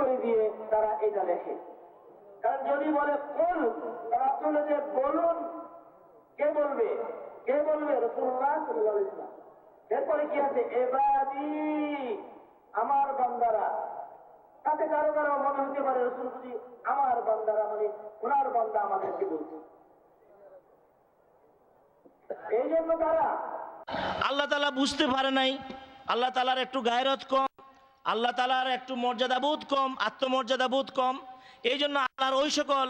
করে দিয়ে তারা এটা লেখে। কারণ যদি বলে কুল, তারা চলে যে বলুন, কে বলবে? কে বলবে? রাসূলুল্লাহ সাল্লাল্লাহু আলাইহি ওয়াসাল্লাম। এরপরে কি আছে? ইবাদি, আমার বান্দারা। তাতে কারো কারো মনে হতে পারে রাসূল বুঝি আমার বান্দারা মানে ওনার বান্দা আমাদেরকে বলছে। এই জন্য তারা আল্লাহ তাআলা বুঝতে পারে নাই, আল্লাহ তাআলার একটু গায়রত কম, আল্লাহ তাআলার একটু মর্যাদাবোধ কম, আত্মমর্যাদাবোধ কম। এই জন্য আল্লাহর ওই সকল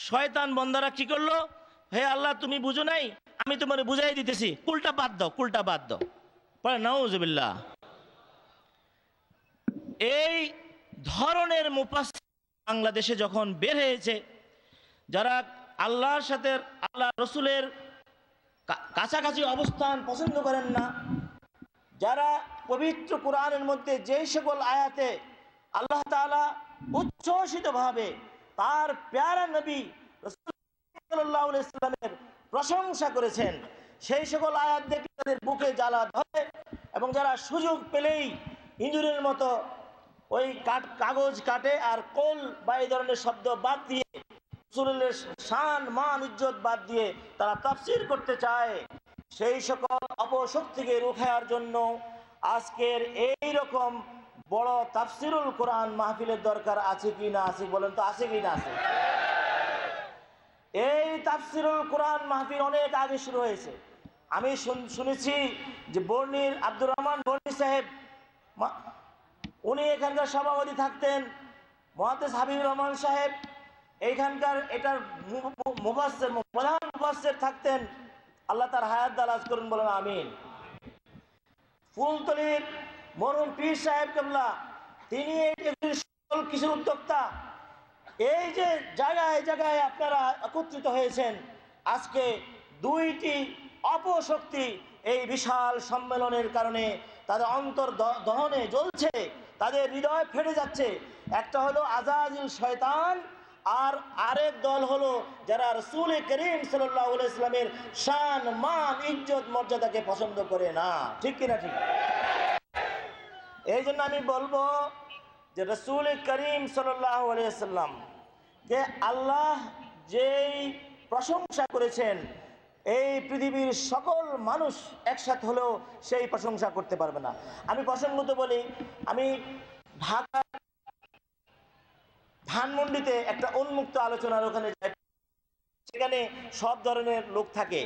শয়তান বান্দারা কি করলো? হে আল্লাহ, তুমি বুঝো নাই, আমি তোমার বুঝাই দিতেছি, কুলটা বাদ দাও, কুলটা বাদ দাও। পরে নাউজুবিল্লাহ। এই ধরনের মুফাসসির বাংলাদেশে যখন বের হয়েছে, যারা আল্লাহর সাথে আল্লাহ রসুলের কাছাকাছি অবস্থান পছন্দ করেন না, যারা পবিত্র কোরআনের মধ্যে যে সকল আয়াতে আল্লাহ তাআলা উচ্ছ্বসিতভাবে তার প্যারা নবী রাসূল সাল্লাল্লাহু আলাইহি ওয়াসাল্লামের প্রশংসা করেছেন, সেই সকল আয়াত দেখে তাদের বুকে জ্বালা ধরে এবং যারা সুযোগ পেলেই ইঁদুরের মতো ওই কাগজ কাটে আর কোল বা এই ধরনের শব্দ বাদ দিয়ে রাসূলের শান মান ইজ্জত বাদ দিয়ে তারা তাফসীর করতে চায়, সেই সকল অপশক্তিকে রুখার জন্য আজকের এই রকম বড় তাফসীরুল কোরআন মাহফিলের দরকার আছে কি না আছে? বলেন তো, আছে কি না আছে? এই তাফসীরুল কোরআন মাহফিল অনেক আগে শুরু হয়েছে। আমি শুনেছি যে বর্ণির আব্দুর রহমান বর্ণি সাহেব, উনি এখানকার সভাপতি থাকতেন। মুহাদ্দিস হাবিবুর রহমান সাহেব এইখানকার এটার মুফাসসির, প্রধান মুফাসসির থাকতেন। আল্লাহ তার হায়াত দারাজ করুন, বলেন আমিন। ফুলতলির মরহুম পীর সাহেব কেবলা, তিনি এই সকল কিছু উদ্যোক্তা। এই যে জায়গায় জায়গায় আপনারা একত্রিত হয়েছেন, আজকে দুইটি অপশক্তি এই বিশাল সম্মেলনের কারণে তাদের অন্তর দহনে জ্বলছে, তাদের হৃদয় ফেটে যাচ্ছে। একটা হলো আজাজিল শয়তান, আর আরেক দল হলো যারা রাসূল করিম সাল্লাল্লাহু আলাইহি ওয়াসাল্লামের শান মান ইজ্জত মর্যাদাকে পছন্দ করে না। ঠিক কিনা? ঠিক। এই জন্য আমি বলবো যে রাসূল করিম সাল্লাল্লাহু আলাইহি ওয়াসাল্লাম যে আল্লাহ যেই প্রশংসা করেছেন, এই পৃথিবীর সকল মানুষ একসাথে হলেও সেই প্রশংসা করতে পারবে না। আমি প্রসঙ্গত বলি, আমি ঢাকা ধানমন্ডিতে একটা উন্মুক্ত আলোচনার ওখানে যাই, সেখানে সব ধরনের লোক থাকে,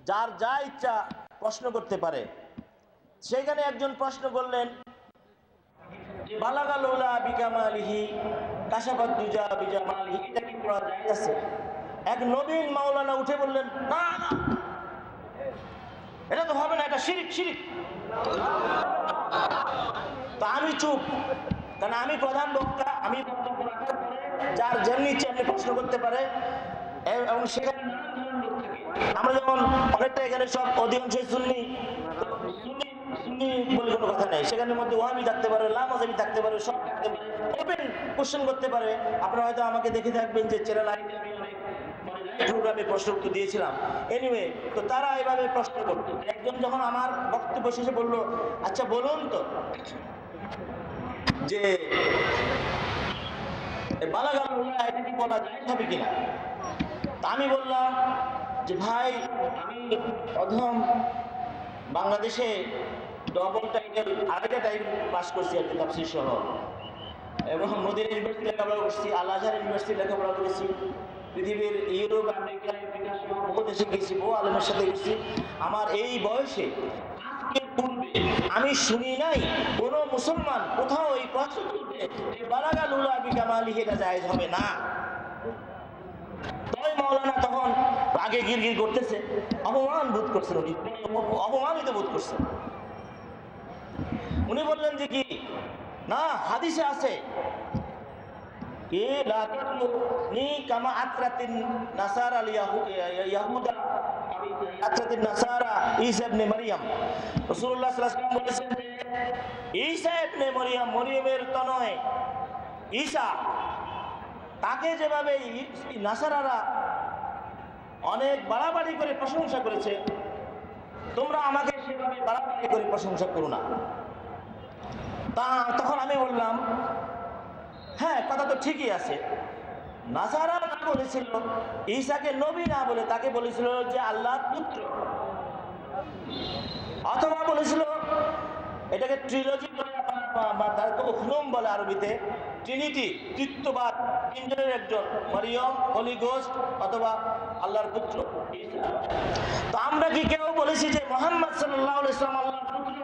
যার যা ইচ্ছা প্রশ্ন করতে পারে। সেখানে একজন প্রশ্ন করলেন, বালাগাল উলা বিকামালিহি কাশাফাত দুজা বিজামালিহি, এটা কি পড়া যায় আছে? এক নবীন মাওলানা উঠে বললেন, না না, এটা তো হবে না, এটা শিরক শিরক। তা আমি চুপ, কারণ আমি প্রধান বক্তা, আমি বক্তব্য রাখার পরে যার যেমনি ইচ্ছে আপনি প্রশ্ন করতে পারে। এবং সেখানে আমরা যেমন অনেকটা এখানে সব অধিকাংশই সুন্নি, সুন্নি বলে কোনো কথা নেই, সেখানের মধ্যে ওয়াহাবি থাকতে পারে, লামাযাবি থাকতে পারে, সব থাকতে পারে, ওপেন কোশ্চেন করতে পারে। আপনারা হয়তো আমাকে দেখে থাকবেন যে চ্যানেল আইতে আমি অনেক প্রোগ্রামে প্রশ্ন উত্তর দিয়েছিলাম। এনিওয়ে, তো তারা এভাবে প্রশ্ন করতো। একজন যখন আমার বক্তব্য শেষে বললো, আচ্ছা বলুন তো যে বালাগাল উলা এটা কি বলা যায় হবে কিনা? তা আমি বললাম যে ভাই, আমি প্রথম বাংলাদেশে ডবল টাইটেল আড়াইটা টাইটেল পাস করছি আর কি, তাফসীর সহ, এবং মদিনা ইউনিভার্সিটি লেখাপড়া করছি, আল আজহার ইউনিভার্সিটি লেখাপড়া করেছি, পৃথিবীর ইউরোপ আমেরিকা আফ্রিকা সহ বহু দেশে গেছি, বহু আলেমের সাথে গেছি। আমার এই বয়সে আজকের পূর্বে আমি শুনি নাই কোনো মুসলমান কোথাও এই প্রশ্ন তুলবে যে বালাগাল উলা বিকামালিহি এটা জায়েজ হবে না। তাই মাওলানা তখন আগে গিরগির করতেছে, অপমান বোধ করছেন, উনি অপমানিত বোধ করছেন। উনি বললেন যে কি না, হাদিসে আছে কি লা তাতরুনি কামা আতরাতিন নাসারা ইয়াহুদা আতরাতিন নাসারা ঈসা ইবনে মারইয়াম। রাসূলুল্লাহ সাল্লাল্লাহু আলাইহি ওয়াসাল্লাম বলেছেন যে ঈসা ইবনে মারইয়াম, মরিয়মের তনয় ঈসা, তাকে যেভাবে নাসারারা অনেক বাড়াবাড়ি করে প্রশংসা করেছে, তোমরা আমাকে সেভাবে বাড়াবাড়ি করে প্রশংসা করো না। তা তখন আমি বললাম হ্যাঁ, কথা তো ঠিকই আছে। নাসারা বলেছিল ঈসাকে নবী না বলে তাকে বলেছিল যে আল্লাহর পুত্র, অথবা বলেছিল এটাকে ট্রিলজি বলে বা তাকে উখলুম বলে আরবিতে, ট্রিনিটি, তৃতীয়বাদ, তিনজনের একজন, মরিয়ম, হলি গোস্ট অথবা আল্লাহর পুত্র ঈসা। তো আমরা কি কেউ বলেছি যে মুহাম্মদ সাল্লাল্লাহু আলাইহি ওয়াসাল্লাম আল্লাহর পুত্র,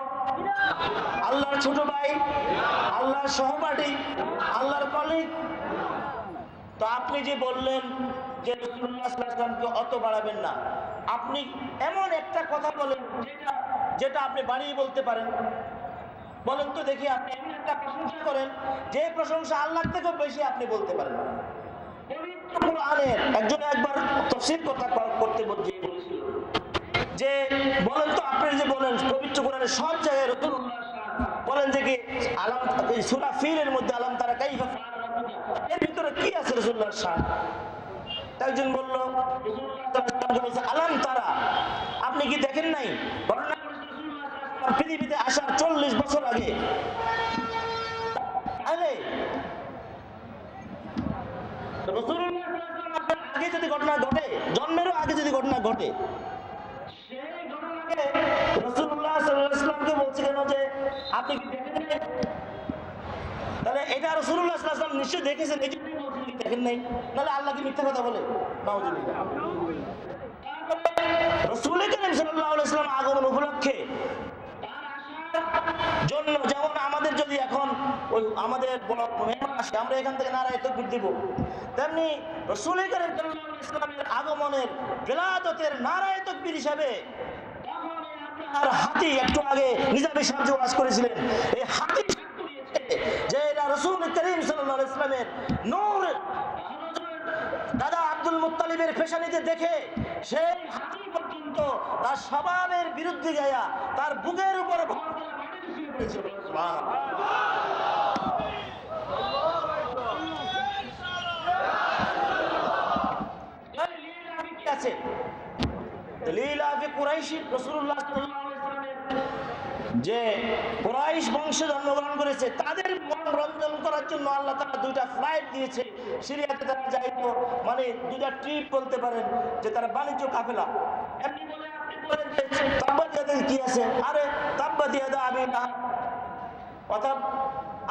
আল্লাহর ছোট ভাই, আল্লাহর সহপাঠী, আল্লাহর কলিগ? তো আপনি যে বললেন যে রাসূলুল্লাহ সাল্লাল্লাহু আলাইহি ওয়াসাল্লামকে অত বাড়াবেন না, আপনি এমন একটা কথা বলেন যেটা আপনি বাড়িয়ে বলতে পারেন। বলেন তো দেখি, আপনি এমন একটা প্রশংসা করেন যে প্রশংসা আল্লাহর থেকেও বেশি আপনি বলতে পারেন। পবিত্র কোরআনের একজন একবার তাফসীর কথা করতে বলেছিল যে বলেন তো, আপনি যে বলেন পবিত্র কোরআনের সব জায়গায় রাসূলুল্লাহ বলেন যে কি আলাম, সূরা ফিলের মধ্যে আলাম তারা কাইফা, এর ভিতরে কি আছে রাসূলুল্লাহর শান? একজন বলল রাসূলুল্লাহ আলাম তারা, আপনি কি দেখেন নাই? ঘটনা পৃথিবীতে আসার 40 বছর আগে, আগে যদি ঘটনা ঘটে, জন্মেরও আগে যদি ঘটনা ঘটে, সেই ঘটনাকে রাসূলুল্লাহ সাল্লাল্লাহু আলাইহি ওয়াসাল্লামকে বলছে কেন যে আপনি কি দেখেন নাই? তাহলে এটা রাসূলুল্লাহ সাল্লাল্লাহু আলাইহি ওয়াসাল্লাম নিশ্চয়ই দেখেছেন, এই জন্যই বলছেন কি দেখেন নাই, নাহলে আল্লাহ কি মিথ্যা কথা বলে? নাউজুবিল্লাহ। রাসূল করিম সাল্লাল্লাহু আলাইহি ওয়াসাল্লাম আগমন উপলক্ষে জন্য, যেমন আমাদের যদি এখন ওই আমাদের বড় মেহমান আসে, আমরা এখান থেকে নারায়ে তাকবীর দিব, তেমনি রাসূল করিম সাল্লাল্লাহু আলাইহি ওয়াসাল্লামের আগমনের বিলাদতের নারায়ে তাকবীর হিসাবে আর হাতি, একটু আগে নিজামী সাহেব যে ওয়াজ করেছিলেন, এই হাতি যে এটা রাসূল করিম সাল্লাল্লাহু আলাইহি ওয়াসাল্লামের নূর দাদা আব্দুল মুত্তালিবের পেশানিতে দেখে সেই হাতি পর্যন্ত তার স্বভাবের বিরুদ্ধে গায়া তার বুকের উপর ভর করে মাটিতে শুয়ে পড়েছিল। আছে লীলাফি কুরাইশি, রাসূলুল্লাহ সাল্লাল্লাহু আলাইহি ওয়াসাল্লামের যে কুরাইশ বংশে জন্মগ্রহণ করেছে তাদের মনোরঞ্জন করার জন্য আল্লাহ তাআলা দুইটা ফ্লাইট দিয়েছে। সিরিয়াতে তারা যাইতো, মানে দুইটা ট্রিপ বলতে পারেন, যে তারা বাণিজ্য কাফেলা। এমনি বলে আপনি বলেন যে তাব্বাত ইয়াদা কি আছে? আরে তাব্বাত ইয়াদা আবি লাহাব, অর্থাৎ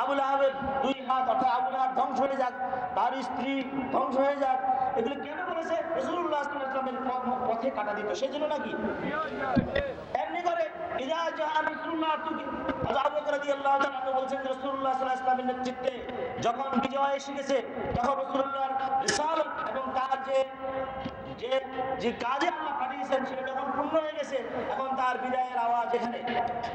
আবু লাহাবের দুই হাত, অর্থাৎ আবু লাহাব ধ্বংস হয়ে যাক, তার স্ত্রী ধ্বংস হয়ে যাক, এগুলো কেন বলেছে? রাসূলুল্লাহ সাল্লাল্লাহু আলাইহি ওয়াসাল্লামের পথে কাটা দিত, সেজন্য নাকি? এমনি করে ইজা জা রাসূলুল্লাহ তুকি আবু বকর রাদিয়াল্লাহু তাআলা আপনি বলছেন রাসূলুল্লাহ সাল্লাল্লাহু আলাইহি ওয়াসাল্লামের নেতৃত্বে যখন বিজয় এসে গেছে, তখন রাসূলুল্লাহর রিসালাত এবং তার যে কাজে আল্লাহ পাঠিয়েছেন সেটা যখন পূর্ণ হয়ে গেছে, এখন তার বিদায়ের আওয়াজ এখানে।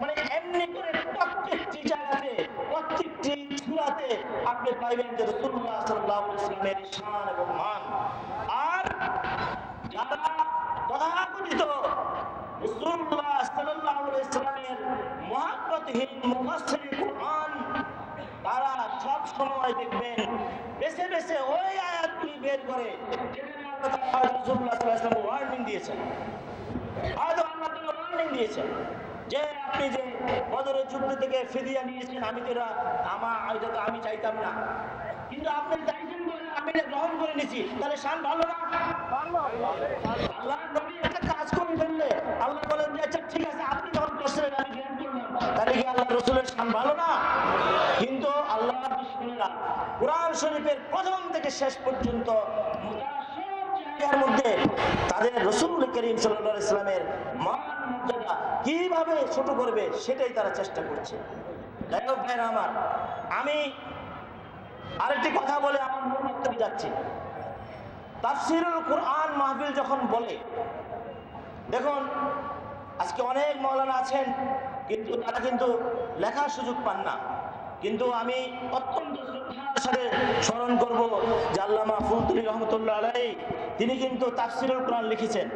মানে এমনি করে প্রত্যেকটি জায়গাতে, প্রত্যেকটি সূরাতে আপনি পাইবেন যে রাসূলুল্লাহ সাল্লাল্লাহু আলাইহি ওয়াসাল্লামের শান এবং মান। আর যারা তথাকথিত রাসূলুল্লাহ সাল্লাল্লাহু আলাইহি ওয়াসাল্লামের মুহাব্বতহীন মুফাসসির কুরআন, তারা সব সময় দেখবেন বেছে বেছে ওই আয়াতগুলি বের করে যেখানে আল্লাহ রাসূলুল্লাহ সাল্লাল্লাহু আলাইহি ওয়াসাল্লাম ওয়ার্নিং দিয়েছেন, হয়তো আল্লাহ তাআলা ওয়ার্নিং দিয়েছেন যে আপনি যে বদরের যুদ্ধ থেকে ফিদিয়া নিয়েছেন, আমি তো এটা তো আমি চাইতাম না, কিন্তু আপনি চাইছেন বলে আমি এটা গ্রহণ করে নিয়েছি, তাহলে শান ভালো না? আল্লাহ নবী একটা কাজ করে ফেললে আল্লাহ বলেন যে আচ্ছা ঠিক আছে, আপনি যখন করছেন আমি জ্ঞান করলাম, তাহলে কি আল্লাহ রাসূলের শান ভালো না? কিন্তু আল্লাহ দুশমনেরা কুরআন শরীফের প্রথম থেকে শেষ পর্যন্ত এর মধ্যে তাদের রাসূল করিম সাল্লাল্লাহু আলাইহি ওয়াসাল্লামের মান মর্যাদা কিভাবে ছোট করবে সেটাই তারা চেষ্টা করছে। যাই হোক ভাইরা আমার, আমি আরেকটি কথা বলে আমার মূল বক্তব্যে যাচ্ছি। তাফসীরুল কুরআন মাহফিল যখন বলে, দেখুন আজকে অনেক মাওলানা আছেন কিন্তু তারা কিন্তু লেখার সুযোগ পান না, কিন্তু আমি অত্যন্ত শ্রদ্ধার সাথে স্মরণ করব যে আল্লামা ফুলতুলি রহমতুল্লাহ আলাইহি তিনি কিন্তু তাফসীরুল কুরআন লিখেছেন।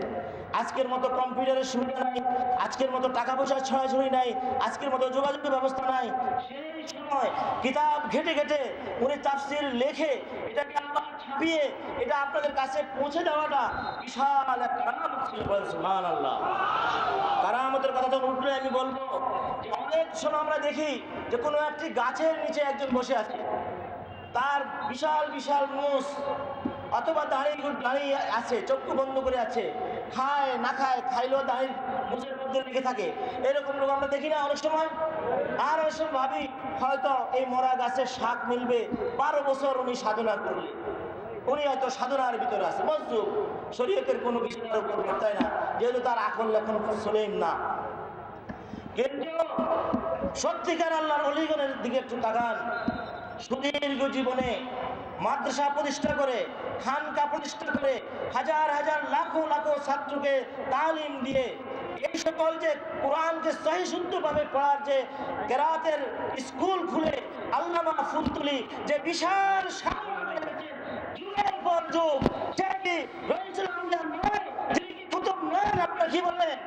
আজকের মতো কম্পিউটারের সুবিধা নাই, আজকের মতো টাকা পয়সার ছড়াছড়ি নাই, আজকের মতো যোগাযোগের ব্যবস্থা নাই। সেই সময় কিতাব ঘেটে ঘেটে উনি তাফসীর লেখে এটাকে আবার ছাপিয়ে এটা আপনাদের কাছে পৌঁছে দেওয়াটা বিশাল এক কারামত ছিল। সুবহানাল্লাহ। কারামতের কথা যখন উঠলে আমি বলবো যে অনেক সময় আমরা দেখি যে কোনো একটি গাছের নিচে একজন বসে আছে, তার বিশাল বিশাল মুষ অথবা দাঁড়িয়ে আছে, চক্ষু বন্ধ করে আছে, খায় না খায়, খাইলেও দাঁড়িয়ে মুষের মধ্যে লেগে থাকে। এরকম লোক আমরা দেখি না অনেক সময়। আর অনেক সময় ভাবি হয়তো এই মরা গাছের শাক মিলবে, 12 বছর উনি সাধনা করলে, উনি হয়তো সাধনার ভিতরে আছে, মজদুর, শরীয়তের কোনো বিষয়ের উপর বর্তায় না, যেহেতু তার আকল এখন সলেম না। কিন্তু সত্যিকার আল্লাহর অলিগণের দিকে একটু তাকান। সুদীর্ঘ জীবনে মাদ্রাসা প্রতিষ্ঠা করে, খানকা প্রতিষ্ঠা করে, হাজার হাজার লাখো লাখো ছাত্রকে তালিম দিয়ে এই সকল যে কোরআনকে সহি শুদ্ধভাবে পড়ার যে কেরাতের স্কুল খুলে আল্লামা ফুলতুলি যে বিশাল যুগের পর যুগ, সে কি রহিমুল্লাহ নয়, যিনি কি কুতুব নয়? আপনারা কি বললেন?